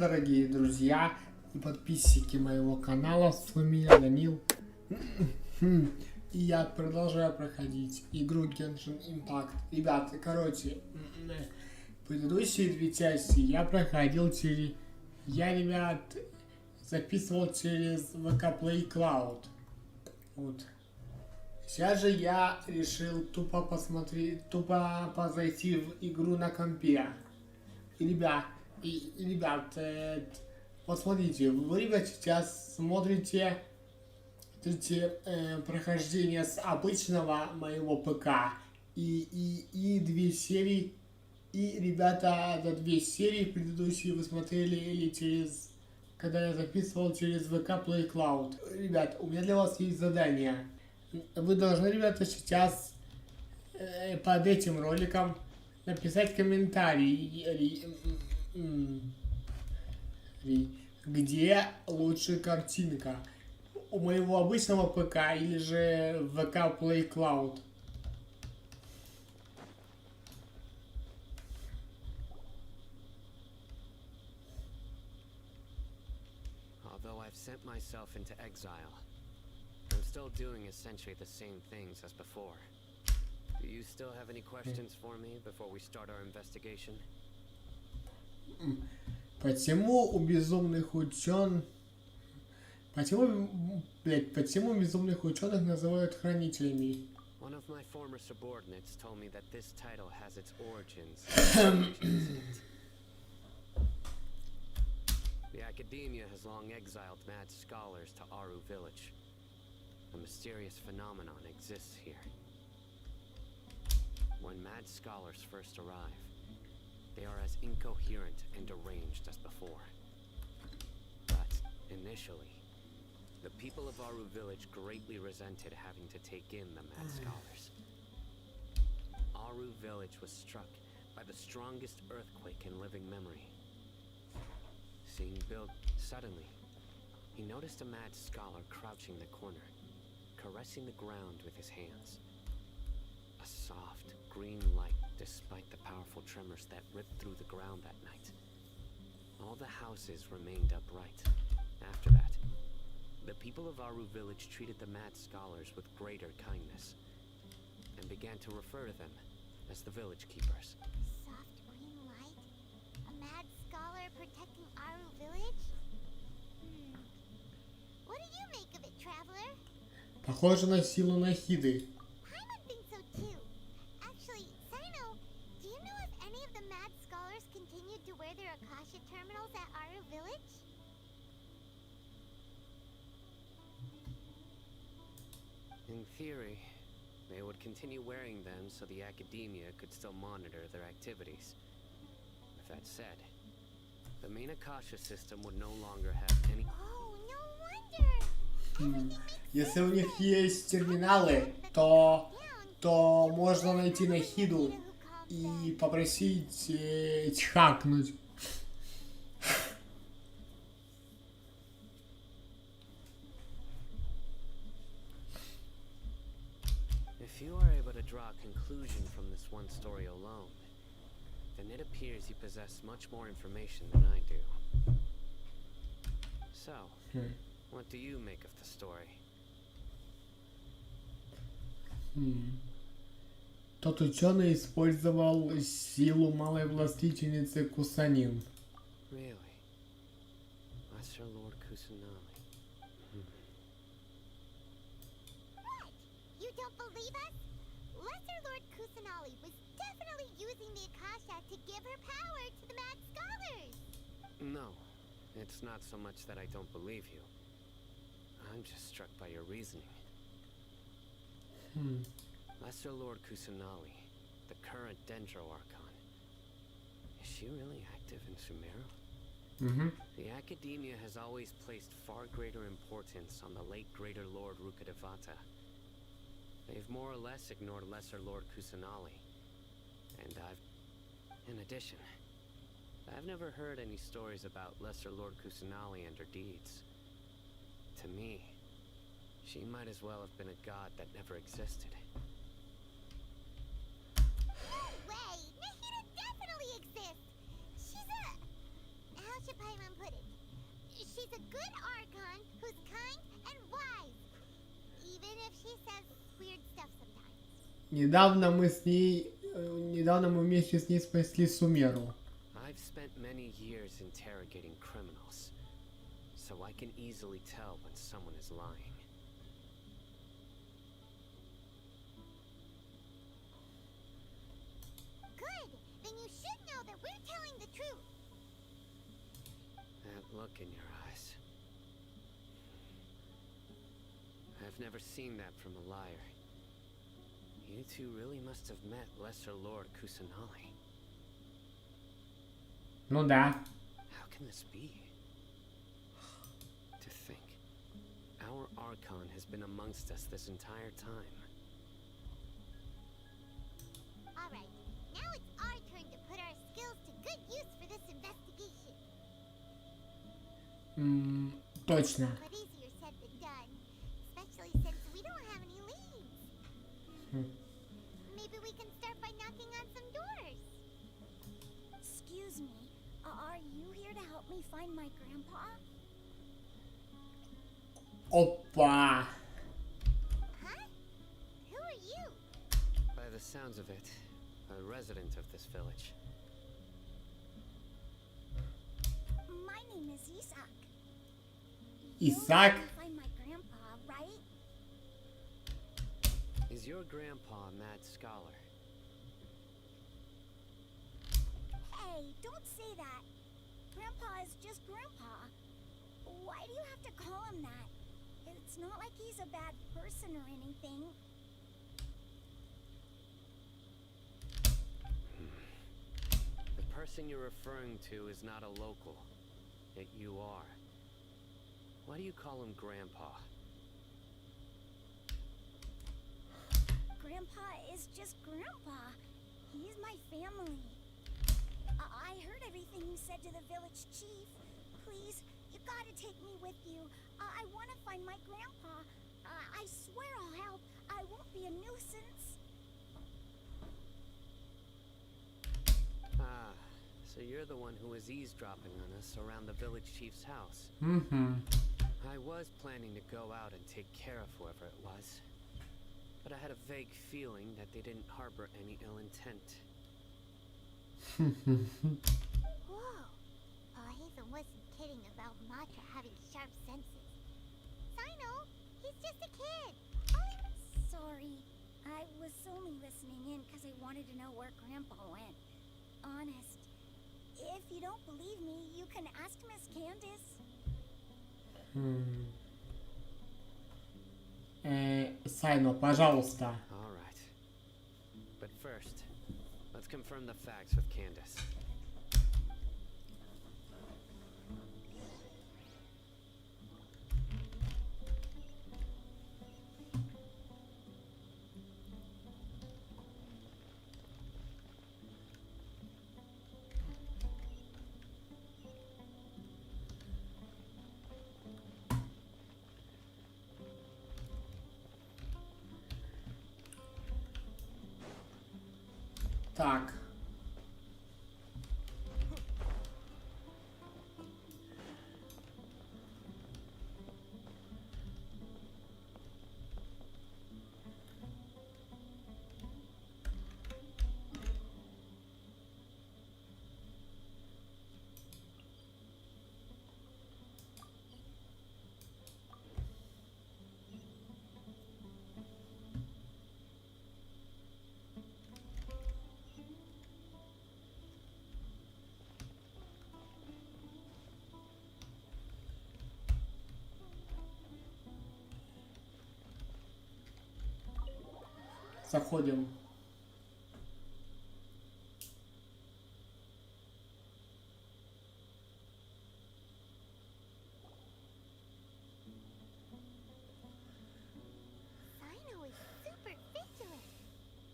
дорогие друзья и подписчики моего канала, с вами я, Данил. И я продолжаю проходить игру Genshin Impact. Ребята, короче, предыдущие две части я проходил через... ребят, записывал через VK Play Cloud. Вот. Сейчас же я решил тупо позайти в игру на компе. И, ребят, вот смотрите, вы, ребят, сейчас смотрите прохождение с обычного моего ПК и две серии. И, ребята, до две серии предыдущие вы смотрели или через... когда я записывал через VK Play Cloud. Ребят, у меня для вас есть задание. Вы должны, ребята, сейчас под этим роликом написать комментарий, где лучше картинка. У моего обычного ПК или же VK Play Cloud. Although I've sent myself into exile, I'm still doing essentially the same things as before. Do you still have any questions for me before we start our investigation? Почему у безумных ученых... Почему безумных ученых называют хранителями? One of my former subordinates told me that this title has its origins. The academia has long exiled mad scholars to Aru village. A mysterious phenomenon exists here. When mad scholars first arrive, they are as incoherent and deranged as before. But initially, the people of Aru village greatly resented having to take in the mad scholars. Aru village was struck by the strongest earthquake in living memory. Seeing Bill suddenly, he noticed a mad scholar crouching in the corner, caressing the ground with his hands. A soft, green light despite the powerful tremors that ripped through the ground that night. All the houses remained upright. After that, the people of Aru village treated the mad scholars with greater kindness, and began to refer to them as the village keepers. Soft green light? A mad scholar protecting Aru village? What do you make of it, traveler? Похоже на силу Нахиды. I would think so too. Actually, Sino, do you know if any of the mad scholars continued to wear their Akasha terminals at Aru village? In theory, they would continue wearing them so the academia could still monitor their activities. With that said, the main Akasha system would no longer have any... Oh, no wonder! Everything makes Если у них есть терминалы, то можно найти Нахиду и попросить хакнуть. If you are able to draw a conclusion from this one story alone, then it appears you possess much more information than I do. So, what do you make of the story? Тот ученый использовал силу малой властительницы Кусанин. Really? Lesser Lord Kusanali. What? You don't believe us? Lesser Lord Kusanali was definitely using the Akasha to give her power to the mad scholars! No, it's not so much that I don't believe you. I'm just struck by your reasoning. Lesser Lord Kusanali, the current Dendro Archon, is she really active in Sumeru? The Academia has always placed far greater importance on the late Greater Lord Rukkhadevata. They've more or less ignored Lesser Lord Kusanali. And in addition, I've never heard any stories about Lesser Lord Kusanali and her deeds. To me, she might as well have been a god that never existed. No way! Nahida definitely exists! She's a... how should Paimon put it? She's a good Archon who's kind and wise, even if she says weird stuff sometimes. Недавно мы вместе с ней спасли Сумеру. I've spent many years interrogating criminals, so I can easily tell when someone is lying. Good! Then you should know that we're telling the truth. That look in your eyes. I've never seen that from a liar. You two really must have met Lesser Lord Kusanali. Ну да. How can this be? To think, our Archon has been amongst us this entire time. Alright, now it's our turn to put our skills to good use for this investigation. Точно. But easier said than done, especially since we don't have any leads. Maybe we can start by knocking on some doors. Excuse me, are you here to help me find my grandpa? Опа. Huh? Who are you? By the sounds of it, a resident of this village. My name is Isak. Исаак. You'll help me find my grandpa, right? Is your grandpa a mad scholar? Hey, don't say that. Grandpa is just Grandpa. Why do you have to call him that? It's not like he's a bad person or anything. The person you're referring to is not a local, yet you are. Why do you call him Grandpa? Grandpa is just Grandpa. He's my family. I heard everything you said to the village chief. Please, you gotta take me with you. I want to find my grandpa. I swear I'll help. I won't be a nuisance. Ah, so you're the one who was eavesdropping on us around the village chief's house. I was planning to go out and take care of whoever it was, but I had a vague feeling that they didn't harbor any ill intent. Whoa. Hazen wasn't kidding about Matra having sharp senses. Sino, he's just a kid. Sorry. I was only listening in because I wanted to know where Grandpa went. Honest. If you don't believe me, you can ask Miss Candace. Сайно, пожалуйста. All right. But first, let's confirm the facts with Candace. Так. Заходим. Sino is super vigilant.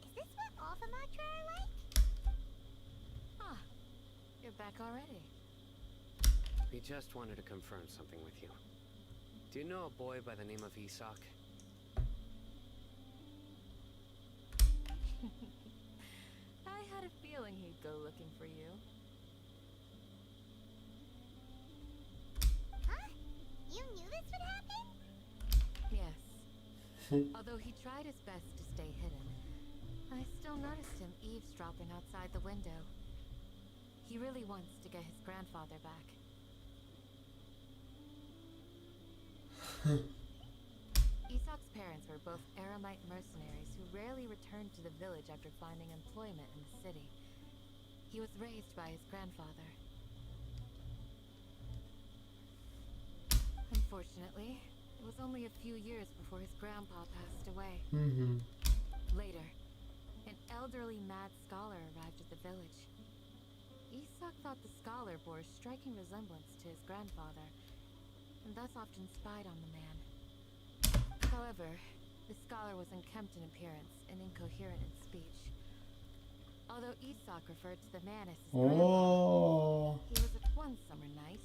Is this what all the Matra are like? Ah, you're back already. We just wanted to confirm something with you. Do you know a boy by the name of Isak? I had a feeling he'd go looking for you. Although he tried his best to stay hidden, I still noticed him eavesdropping outside the window. He really wants to get his grandfather back. Isak's parents were both Aramite mercenaries who rarely returned to the village after finding employment in the city. He was raised by his grandfather. Unfortunately, it was only a few years before his grandpa passed away. Later, an elderly mad scholar arrived at the village. Isak thought the scholar bore a striking resemblance to his grandfather, and thus often spied on the man. However, the scholar was unkempt in appearance and incoherent in speech. Although Isak referred to the man as his grandpa, he was at one summer night.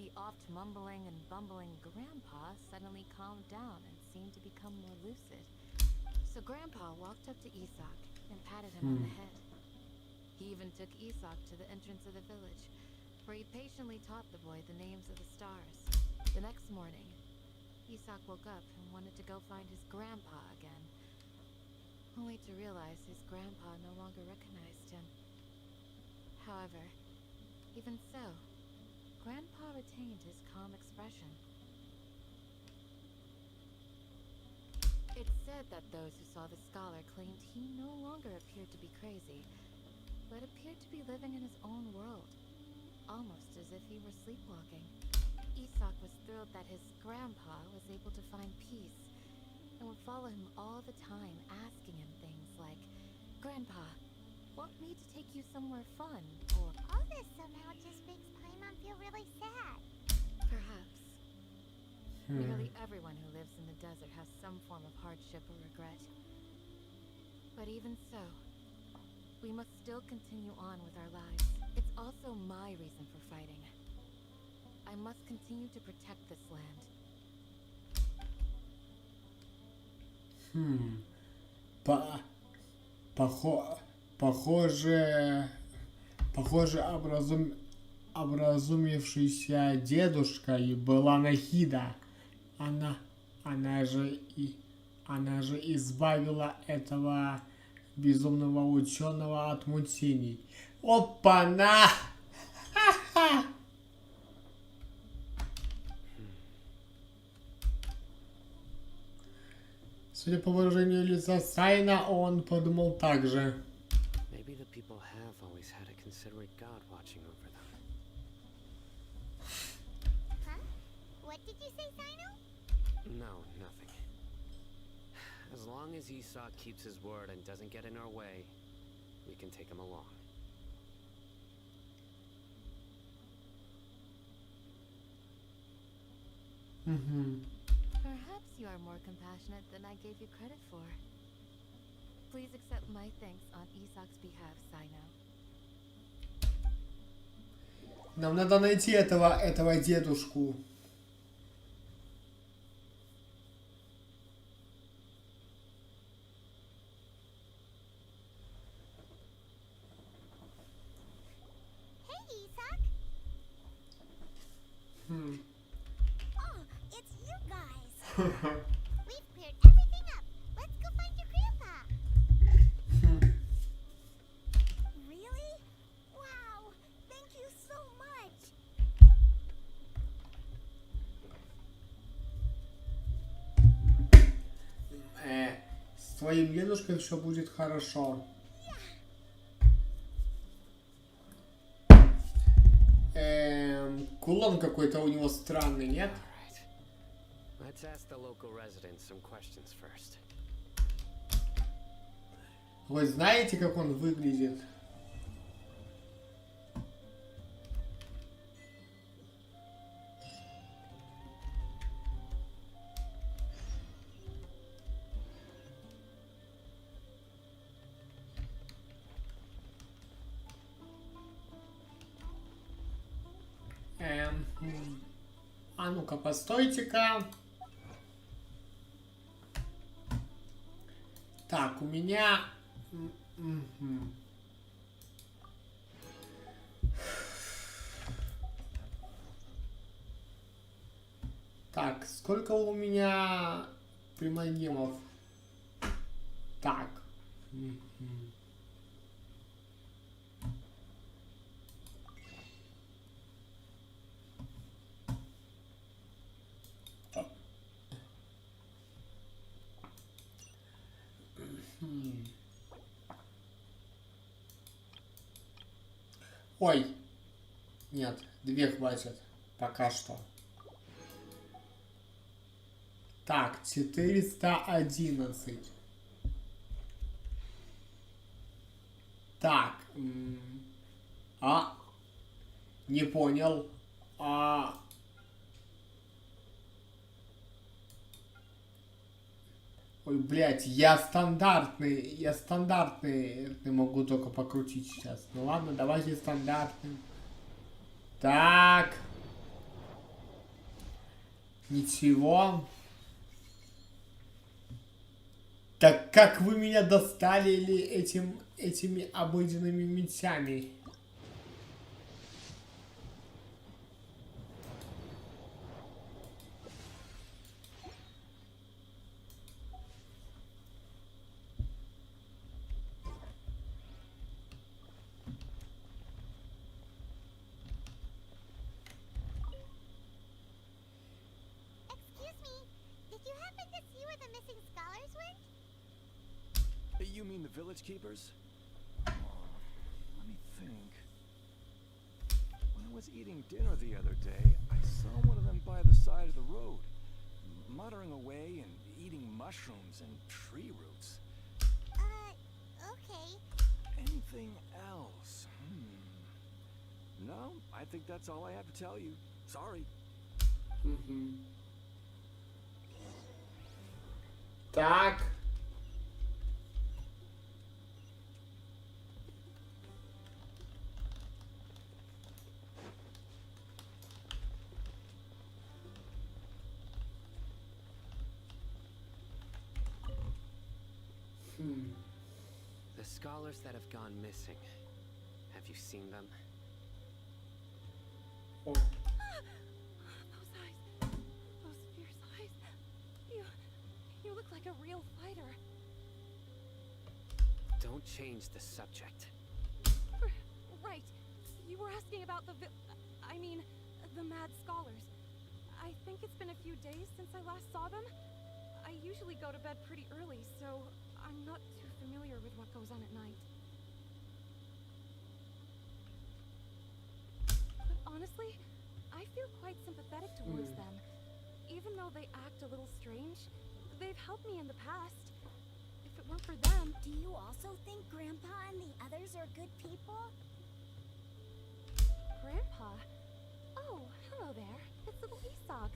The oft mumbling and bumbling grandpa suddenly calmed down and seemed to become more lucid. So grandpa walked up to Isak and patted him on the head. He even took Isak to the entrance of the village, where he patiently taught the boy the names of the stars. The next morning, Isak woke up and wanted to go find his grandpa again, only to realize his grandpa no longer recognized him. However, even so, Grandpa retained his calm expression. It's said that those who saw the scholar claimed he no longer appeared to be crazy, but appeared to be living in his own world, almost as if he were sleepwalking. Isak was thrilled that his grandpa was able to find peace, and would follow him all the time, asking him things like, "Grandpa, want me to take you somewhere fun?" Or, All this somehow just makes Paimon feel really sad. perhaps. Nearly everyone who lives in the desert has some form of hardship or regret. But even so, we must still continue on with our lives. It's also my reason for fighting. I must continue to protect this land. Похоже, образумившийся дедушка и была Нахида. Она же избавила этого безумного ученого от мучений. Опа-на! Судя по выражению лица Сайна, он подумал так же. Maybe the people have always had a considerate God watching over them. Huh? What did you say, Sino? No, nothing. As long as Isak keeps his word and doesn't get in our way, we can take him along. Perhaps you are more compassionate than I gave you credit for. Please accept my thanks on Isak's behalf, Sino. Нам надо найти этого дедушку. Hey, Isak! Oh, it's you guys. We've cleared everything up. Let's go find your grandpa. Really? Wow, thank you so much. С твоим дедушкой все будет хорошо. Кулон какой-то у него странный, нет? Alright. Let's ask the local residents some questions first. Вы знаете, как он выглядит? А ну-ка, постойте-ка. Так, у меня... Так, сколько у меня примагемов. Так. Ой. Нет, 2 хватит. Пока что. Так, 411. Так. Не понял. Ой, блядь, я стандартный могу только покрутить сейчас. Ну ладно, давайте стандартный. Так. Ничего. Так как вы меня достали или этими обыденными мечами? Excuse me, did you happen to see where the missing scholars went? You mean the village keepers? Let me think. When I was eating dinner the other day, I saw one of them by the side of the road, muttering away and eating mushrooms and tree roots. Okay. Anything else? No, I think that's all I have to tell you. Sorry. Так. The scholars that have gone missing. Have you seen them? О, Those eyes. Those fierce eyes. You look like a real fighter. Don't change the subject. Right. You were asking about the mad scholars. I think it's been a few days since I last saw them. I usually go to bed pretty early, so I'm not too familiar with what goes on at night. But honestly, I feel quite sympathetic towards them. Even though they act a little strange, they've helped me in the past. If it weren't for them... Do you also think Grandpa and the others are good people? Grandpa? Oh, hello there. It's little Isak.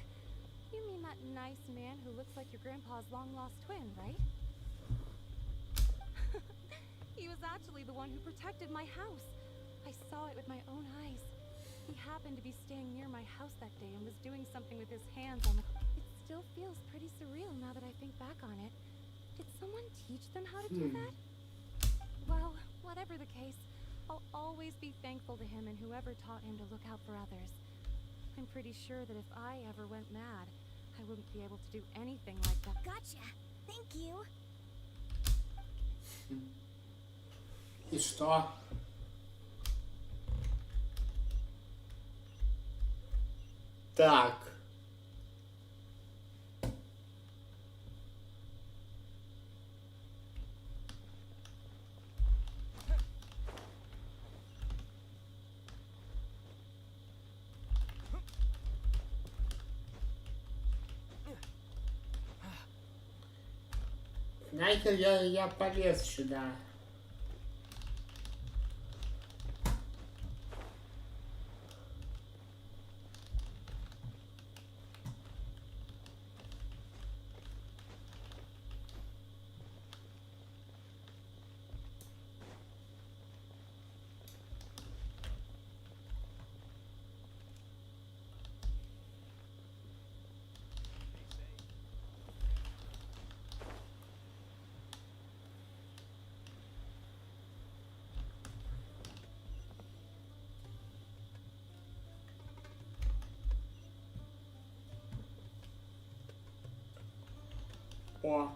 You mean that nice man who looks like your grandpa's long-lost twin, right? He was actually the one who protected my house. I saw it with my own eyes. He happened to be staying near my house that day and was doing something with his hands on the... It still feels pretty surreal now that I think back on it. Did someone teach them how to do that? Well, whatever the case, I'll always be thankful to him and whoever taught him to look out for others. I'm pretty sure that if I ever went mad, I wouldn't be able to do anything like that. Gotcha. Thank you. и что? Так. Знаете, я полез сюда. О.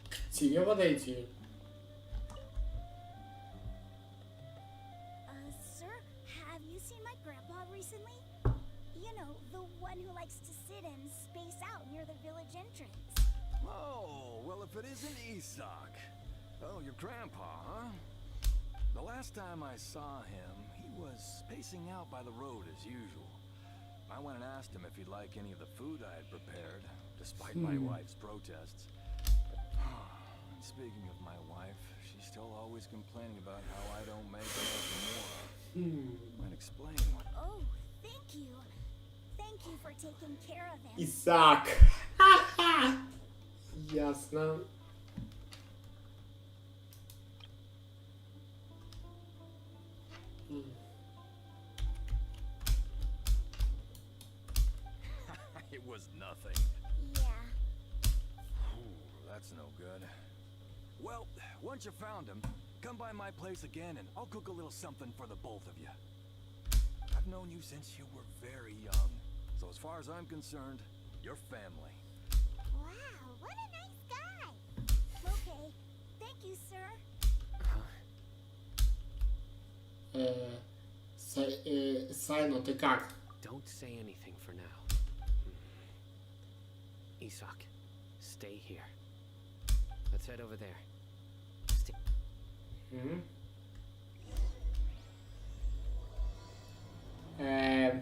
К тебе подойти. Sir, have you seen my grandpa recently? You know, the one who likes to sit and space out near the village entrance. Oh, well, if it isn't Isak. Oh, your grandpa, huh? The last time I saw him, he was spacing out by the road as usual. I went and asked him if he'd like any of the food I had prepared, despite my wife's protests. And speaking of my wife, she's still always complaining about how I don't make enough more. Might explain what... Oh, thank you. Thank you for taking care of him. Исаак. Ясно. It was nothing. Yeah. Ooh, that's no good. Well, once you found him, come by my place again and I'll cook a little something for the both of you. I've known you since you were very young. So as far as I'm concerned, you're family. Wow, what a nice guy. Okay. Thank you, sir. Сайно, ты как? Don't say anything for now. Isak, stay here. Let's head over there.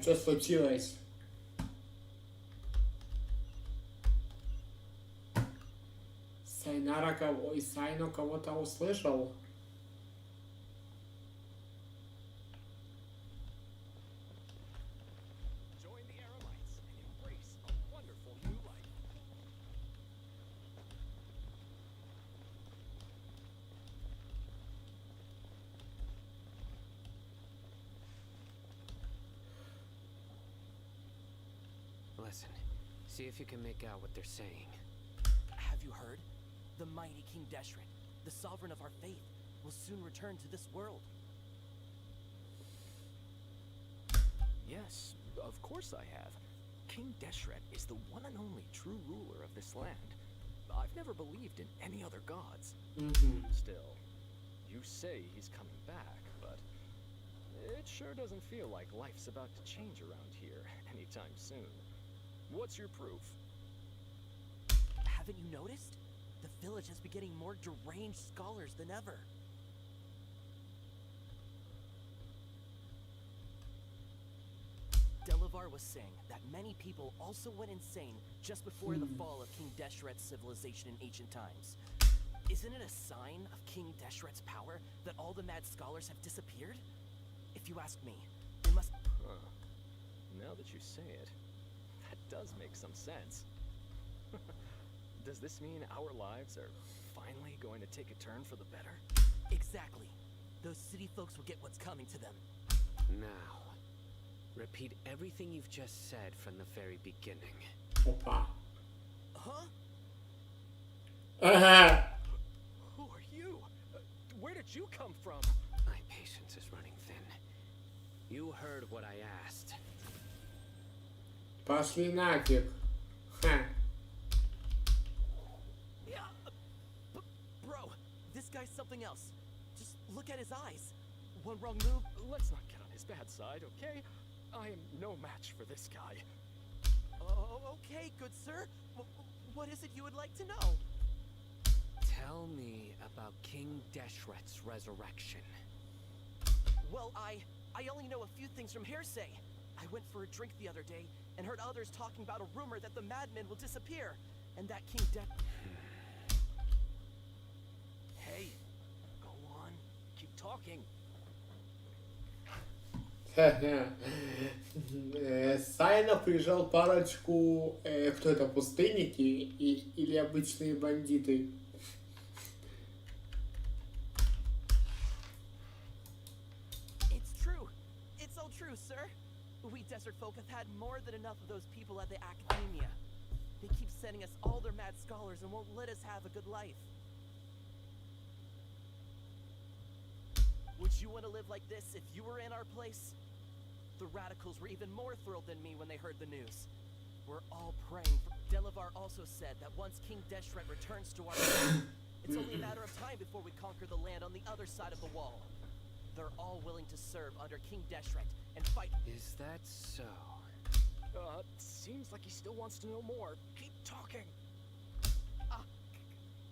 Что случилось? Сайнара кого... И Сайно кого-то услышал? Listen, see if you can make out what they're saying. Have you heard? The mighty King Deshret, the sovereign of our faith, will soon return to this world. Yes, of course I have. King Deshret is the one and only true ruler of this land. I've never believed in any other gods. Still, you say he's coming back, but it sure doesn't feel like life's about to change around here anytime soon. What's your proof? Haven't you noticed? The village has been getting more deranged scholars than ever. Delavar was saying that many people also went insane just before the fall of King Deshret's civilization in ancient times. Isn't it a sign of King Deshret's power that all the mad scholars have disappeared? If you ask me, they must... Huh. Now that you say it, that does make some sense. Does this mean our lives are finally going to take a turn for the better? Exactly. Those city folks will get what's coming to them. Now, repeat everything you've just said from the very beginning. Опа. Huh? Ага. Who are you? Where did you come from? My patience is running thin. You heard what I asked. Пошли нафиг. Ха. Yeah. Bro, this guy's something else. Just look at his eyes. One wrong move. Let's not get on his bad side, okay? I am no match for this guy. Oh, okay, good sir. What is it you would like to know? Tell me about King Deshret's resurrection. Well, I only know a few things from hearsay. I went for a drink the other day and heard others talking about a rumor that the madmen will disappear, and that King Hey, go on. Keep talking. Сайно прижал парочку... кто это, пустынники или обычные бандиты? It's true. It's all true, sir. We desert folk have had more than enough of those people at the academia. They keep sending us all their mad scholars and won't let us have a good life. Would you want to live like this if you were in our place? the radicals were even more thrilled than me when they heard the news. We're all praying for... Delavar also said that once King Deshret returns to our land, it's only a matter of time before we conquer the land on the other side of the wall. They're all willing to serve under King Deshret and fight... Is that so? Seems like he still wants to know more. Keep talking.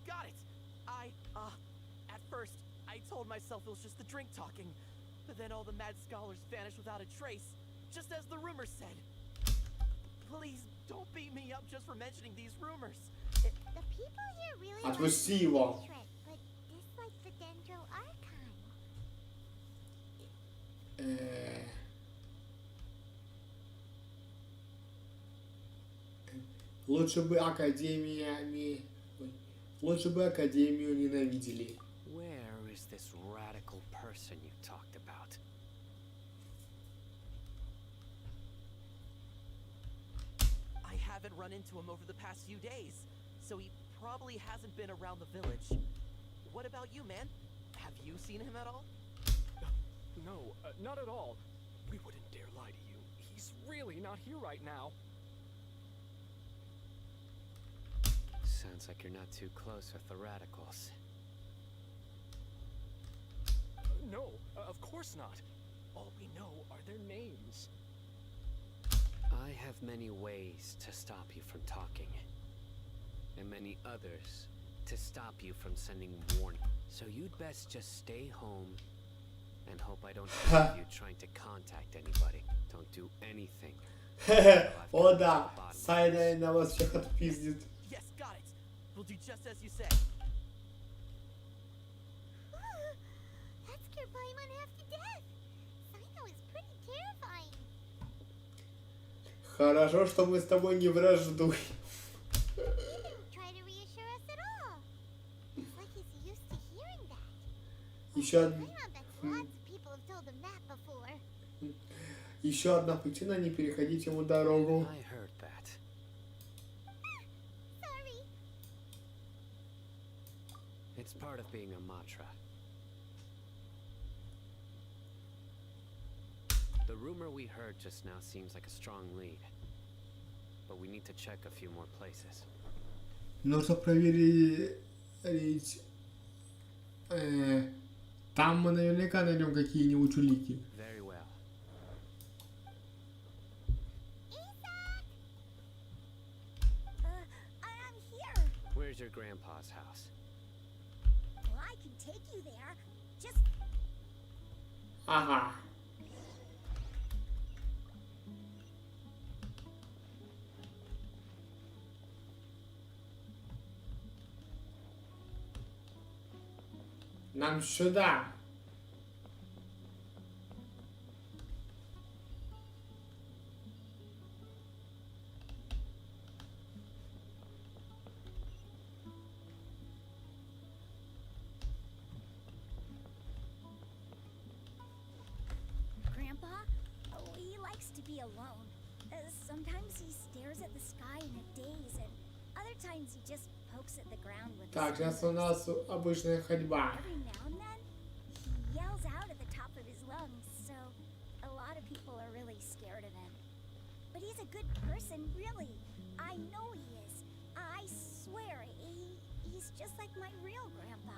Got it! At first, I told myself it was just the drink talking, but then all the mad scholars vanished without a trace, just as the rumors said. Please, don't beat me up just for mentioning these rumors. The people here really like Отпусти его. Dendro, but dislike the Dendro Archon. Лучше бы Академию ненавидели. Where is this radical person you talked about? I haven't run into him over the past few days, so he probably hasn't been around the village. What about you, man? Have you seen him at all? No, not at all. We wouldn't dare lie to you. He's really not here right now. Sounds like you're not too close with the radicals. No, of course not. All we know are their names. I have many ways to stop you from talking, and many others to stop you from sending warning. So you'd best just stay home and hope I don't hear you trying to contact anybody. Don't do anything. О да, Сайна на вас всех отпиздит. Yes, got it. We'll do just as you say. That scared Paimon half to death. Sino is pretty terrifying. Хорошо, что мы с тобой не враждуем. He didn't try to reassure us at all. It's like he's used to hearing that. Еще Paimon bets lots of people have told him that before. Еще одна причина не переходить ему дорогу. I heard that. Sorry. It's part of being a Matra. The rumor we heard just now seems like a strong lead. But we need to check a few more places. Нужно проверить. Там мы наверняка найдем какие-нибудь улики. Very well. I'm here. Where's your grandpa's house? Well, I can take you there. Just Ага. Нам сюда. Grandpa, he likes to be alone. Sometimes he stares at the sky in a daze, and other times he just pokes at the ground with Так, his сейчас у нас обычная ходьба. Every now and then, he yells out at the top of his lungs, so a lot of people are really scared of him. But he's a good person, really. I know he is. I swear, he's just like my real grandpa.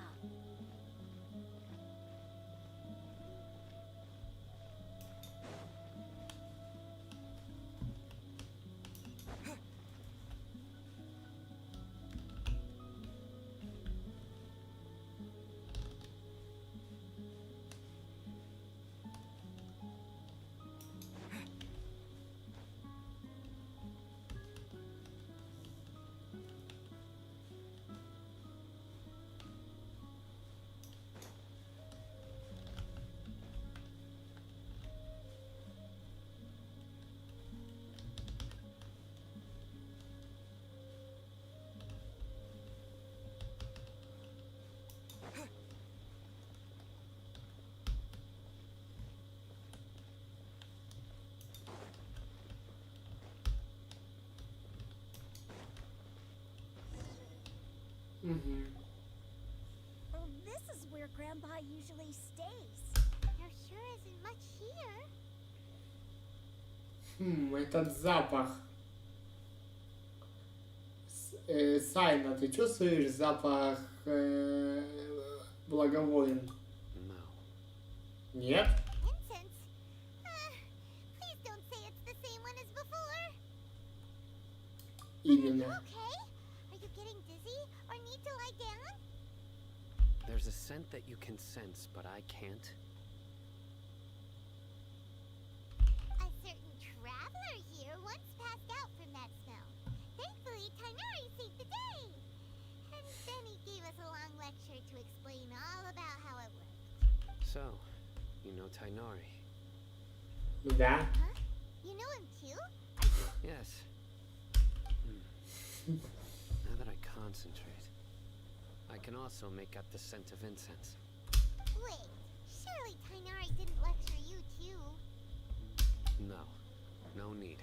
Well, this is where Grandpa usually stays. There sure isn't much here. Этот запах. Сайна, ты чувствуешь запах благовоний? No. Нет? Incense? Please don't say it's the same one as before. Именно. Okay? Are you getting dizzy or need to lie down? There's a scent that you can sense, but I can't. A certain traveler here once passed out from that smell. Thankfully, Tainari saved the day. And then he gave us a long lecture to explain all about how it worked. So, you know Tainari? Да. Huh? You know him too? Yes. Now that I concentrate, I can also make out the scent of incense. Wait, surely Tainari didn't lecture you too. No. No need.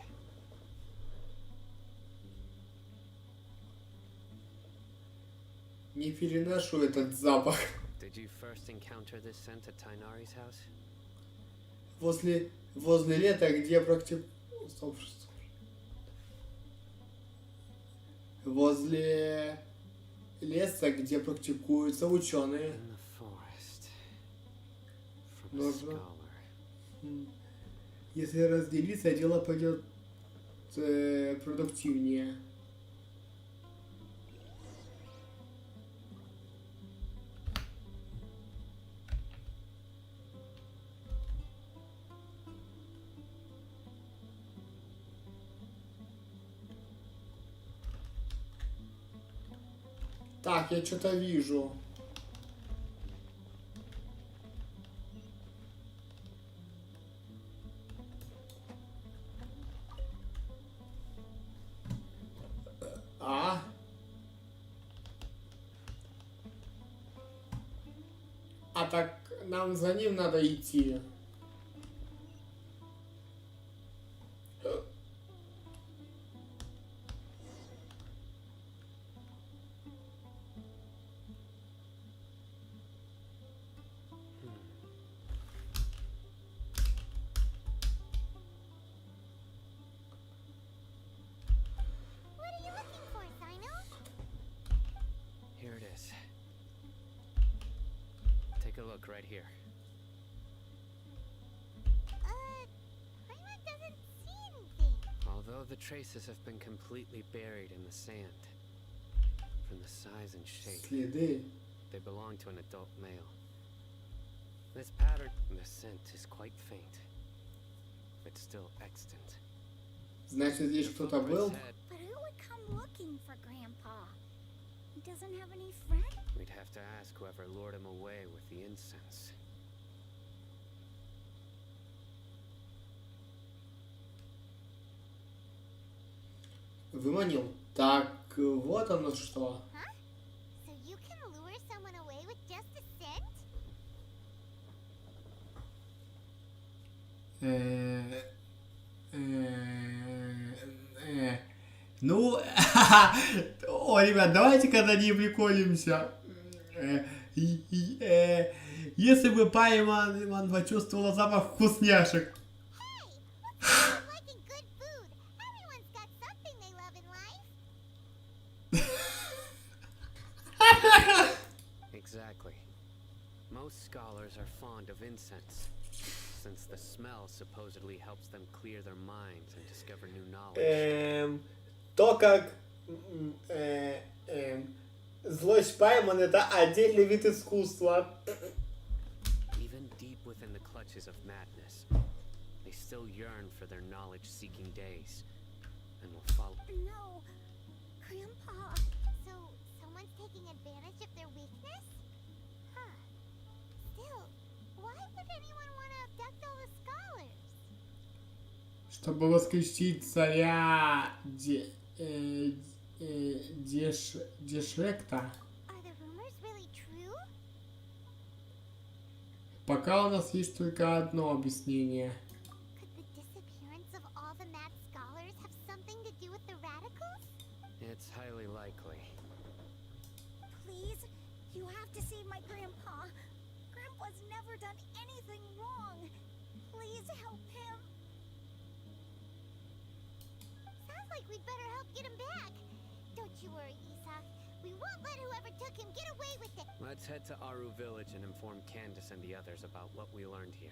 Не переношу этот запах. Did you first encounter this scent at Tainari's house? Возле лета, где возле леса, где практикуются ученые. In the forest. From a Нужно. scholar. Если разделиться, дело пойдет продуктивнее. Так, я что-то вижу. А так нам за ним надо идти. What are you looking for, Sino? Here it is. Take a look right here. Paimon doesn't see anything. Although the traces have been completely buried in the sand, from the size and shape, Следы. they belong to an adult male. This pattern and the scent is quite faint, but still extant. Значит, здесь кто-то Its был. head, But who would come looking for Grandpa? He doesn't have any friends? we'd have to ask whoever lured him away with the incense. Выманил. Так, вот оно что. So you can lure someone away with just a scent? Ну, о, ребят, давайте-ка над ним приколимся. Если бы Paimon почувствовала запах вкусняшек. Hey, what's wrong with liking good food? Everyone's got something they love in life. Exactly. Most scholars are fond of incense, since the smell supposedly helps them clear their minds and discover new knowledge. То, как злость Paimon — это отдельный вид искусства. Even deep within the clutches of madness, they still yearn for their knowledge-seeking days, and will follow. No. Grandpa. So someone's taking advantage of their weakness? Huh. Still, why would anyone want to abduct all the scholars? Чтобы воскресить царя Дешректа. Are the rumors really true? Пока у нас есть только одно объяснение. Could the disappearance of all the mad scholars have something to do with the radicals? It's highly likely. Please, you have to save my grandpa. Grandpa's never done anything wrong. Please help him. like we'd better help get him back. Don't you worry, Isak. We won't let whoever took him get away with it. Let's head to Aru Village and inform Candace and the others about what we learned here.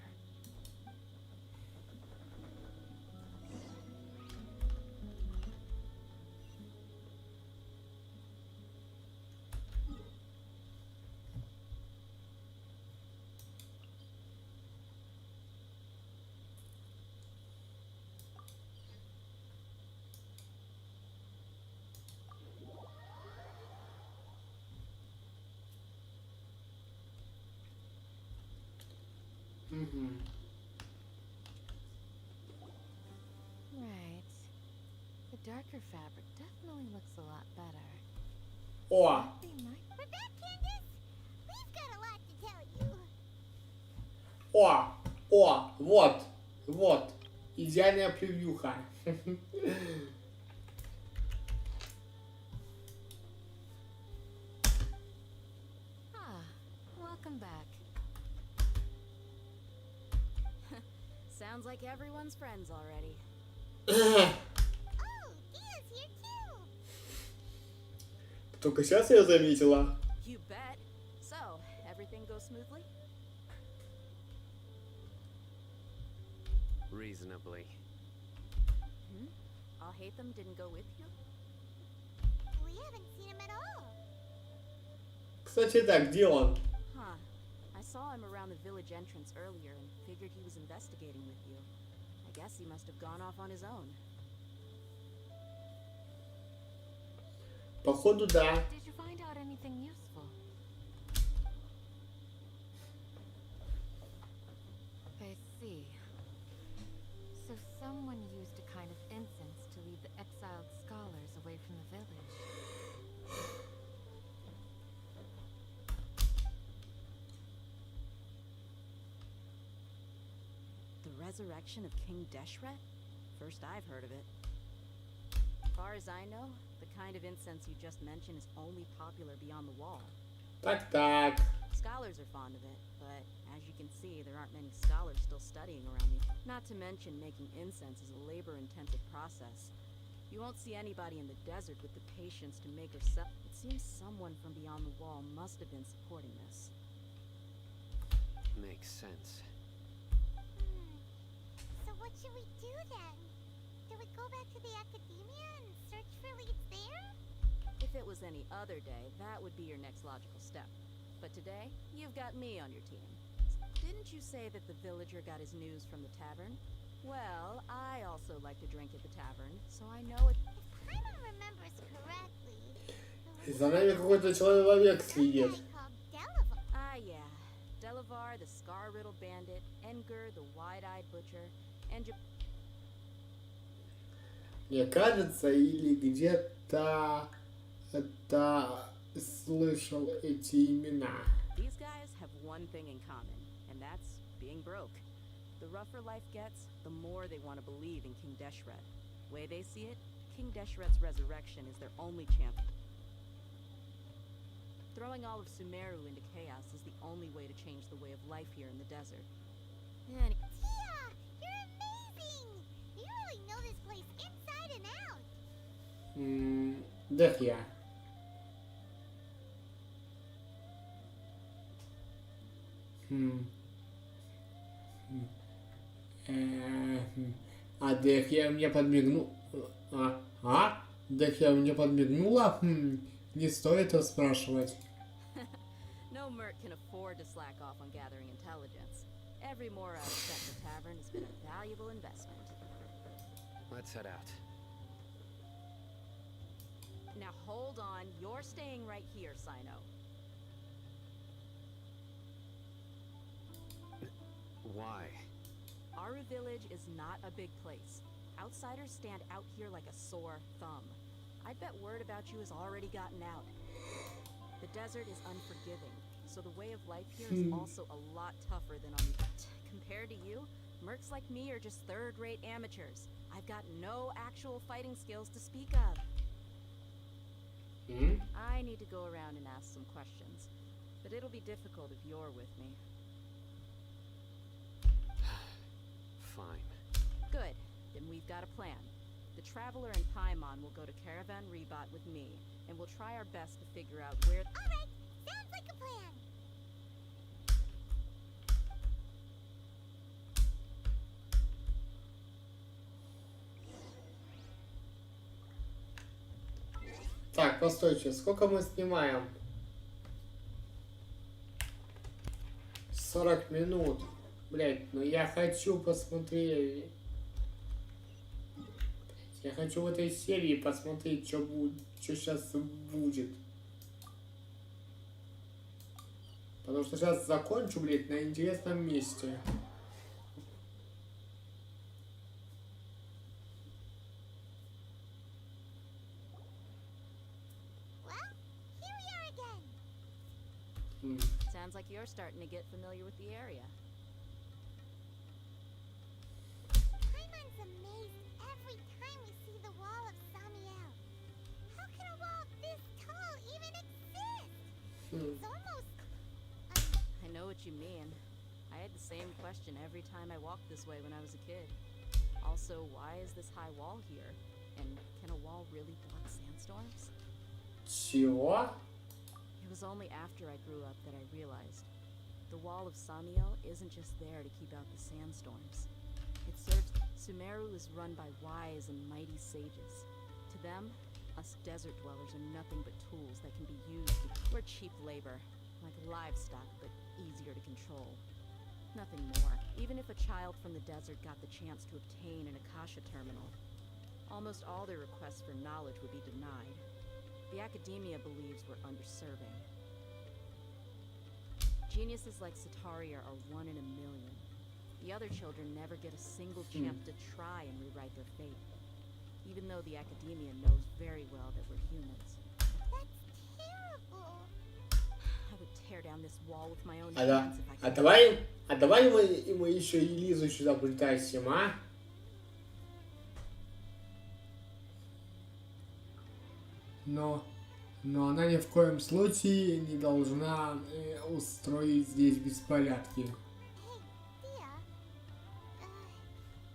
Right. The darker fabric definitely looks a lot better. О, Be my We're back, Candace. We've got a lot to tell you. вот, идеальная превьюха. welcome back. Sounds like everyone's friends already. Oh, Dia's here too. Только сейчас я заметила. You bet. So, everything goes smoothly? Reasonably. I'll hate them didn't go with you? We haven't seen him at all. Кстати, да, где он? Huh. I saw him around the village entrance earlier and figured he was investigating with you. I guess he must have gone off on his own. Походу, да. Did you find out anything useful? I see. So someone used a kind of incense to lead the exiled scholars away from the village. The resurrection of King Deshret? First I've heard of it. As far as I know, the kind of incense you just mentioned is only popular beyond the wall. Так. Scholars are fond of it, but as you can see, there aren't many scholars still studying around me. Not to mention making incense is a labor-intensive process. You won't see anybody in the desert with the patience to make or sell. It seems someone from beyond the wall must have been supporting this. Makes sense. So what should we do then? Do we go back to the academia and search for leads there? If it was any other day, that would be your next logical step. But today, you've got me on your team. Didn't you say that the villager got his news from the tavern? Well, I also like to drink at the tavern, so I know it. If Paimon remembers correctly, За нами какой-то человек some следит. guy called Delavar. Ah, yeah. Delavar, the scar-riddled bandit, Edgar, the wide-eyed butcher, and Мне кажется, или где-то это слышал эти имена. These guys have one thing in common, and that's being broke. The rougher life gets, the more they want to believe in King Deshret. Way they see it, King Deshret's resurrection is their only chance. Throwing all of Sumeru into chaos is the only way to change the way of life here in the desert. Tia, you're amazing! You really know this place inside and out. Да я. А Дехия мне подмигнул. Дехия мне подмигнула? Не стоит расспрашивать. No merc can afford to slack off on gathering intelligence. Every mora I've spent in the tavern has been a valuable investment. Let's head out. Now hold on, you're staying right here, Sino. Why? Aru Village is not a big place. Outsiders stand out here like a sore thumb. I bet word about you has already gotten out. The desert is unforgiving, so the way of life here is also a lot tougher than on the... Compared to you, mercs like me are just third-rate amateurs. I've got no actual fighting skills to speak of. I need to go around and ask some questions, but it'll be difficult if you're with me. Fine. Good. Then we've got a plan. The Traveler and Paimon will go to Caravan Rebot with me, and we'll try our best to figure out where... Alright, sounds like a plan. Так, постойте, сколько мы снимаем? 40 минут. Блять, ну я хочу посмотреть. Я хочу в этой серии посмотреть, что будет, что сейчас будет. Потому что сейчас закончу, блять, на интересном месте. Well, here we are again. Sounds like you're starting to get familiar with the area. Paimon's amazed every time we see the wall of Samiel. How can a wall this tall even exist? It's almost... I know what you mean. I had the same question every time I walked this way when I was a kid. Also, why is this high wall here? And can a wall really block sandstorms? Чего? It was only after I grew up that I realized the wall of Samiel isn't just there to keep out the sandstorms. It serves... Sumeru is run by wise and mighty sages. To them, us desert dwellers are nothing but tools that can be used. We're cheap labor, like livestock, but easier to control. Nothing more. Even if a child from the desert got the chance to obtain an Akasha terminal, almost all their requests for knowledge would be denied. The academia believes we're underserving. Geniuses like Sataria are one in a million. The other children never get a single chance to try and rewrite their fate, even though the academia knows very well that we're humans. That's terrible. I would tear down this wall with my own А hands if I could. давай мы еще и Лизу сюда притащим, а? Но она ни в коем случае не должна устроить здесь беспорядки. Hey, Thea.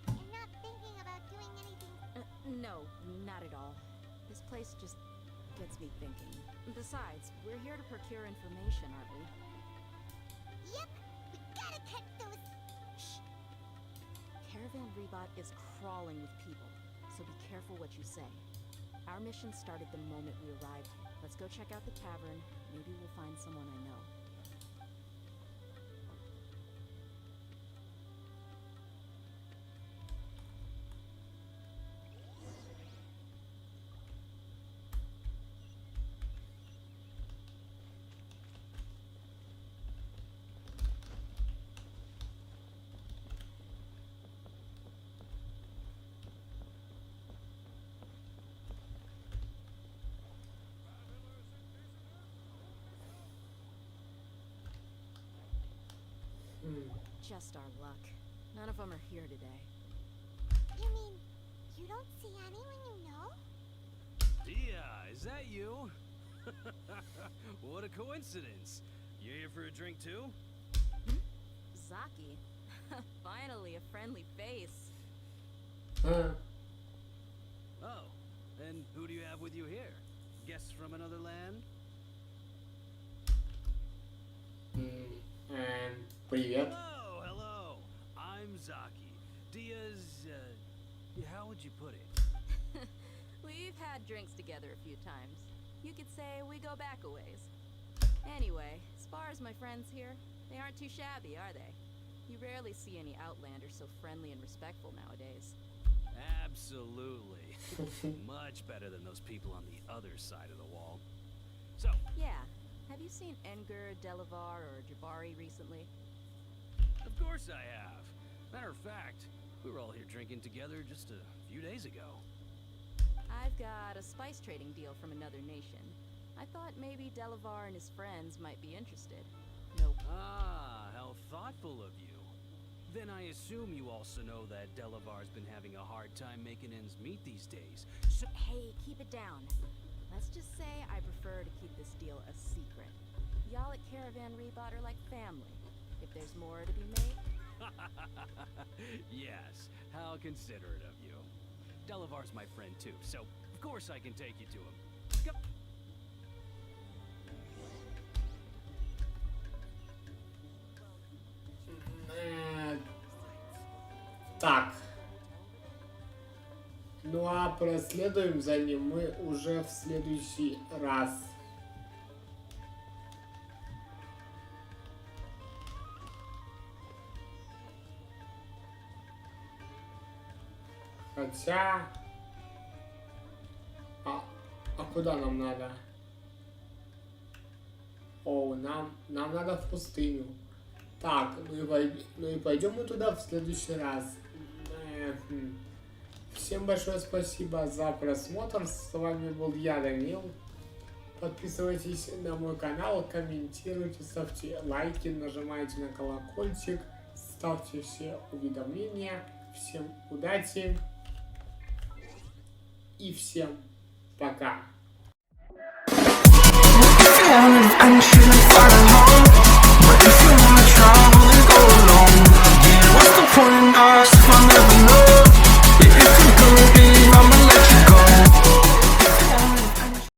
You're not thinking about doing anything... No, not at all. This place just gets me thinking. Besides, we're here to procure information, aren't we? Yep, we gotta catch those... Shh. Caravan Rebot is crawling with people, so be careful what you say. Our mission started the moment we arrived. Let's go check out the tavern. Maybe we'll find someone I know. Just our luck. None of them are here today. You mean, you don't see anyone you know? Yeah, is that you? What a coincidence. You here for a drink too? Zaki. Finally, a friendly face. Oh, and who do you have with you here? Guests from another land? Привет. Hello. I'm Zaki. Dia's, how would you put it? We've had drinks together a few times. You could say we go back a ways. Anyway, as far as my friends here, they aren't too shabby, are they? You rarely see any Outlanders so friendly and respectful nowadays. Absolutely. Much better than those people on the other side of the wall. So, Yeah. Have you seen Enger, Delavar, or Jabari recently? of course I have. Matter of fact, we were all here drinking together just a few days ago. I've got a spice trading deal from another nation. I thought maybe Delavar and his friends might be interested. Nope. Ah, how thoughtful of you. Then I assume you also know that Delavar's been having a hard time making ends meet these days. So Hey, keep it down. Let's just say I prefer to keep this deal a secret. Y'all at Caravan Rebot are like family. If there's more to be made, yes, how considerate of you. Delavar's my friend too, so of course I can take you to him. Go. Так. Ну а проследуем за ним мы уже в следующий раз. Хотя... А куда нам надо? О, нам надо в пустыню. Так, ну и пойдем мы туда в следующий раз. Всем большое спасибо за просмотр. С вами был я, Данил. Подписывайтесь на мой канал, комментируйте, ставьте лайки, нажимайте на колокольчик, ставьте все уведомления. Всем удачи и всем пока.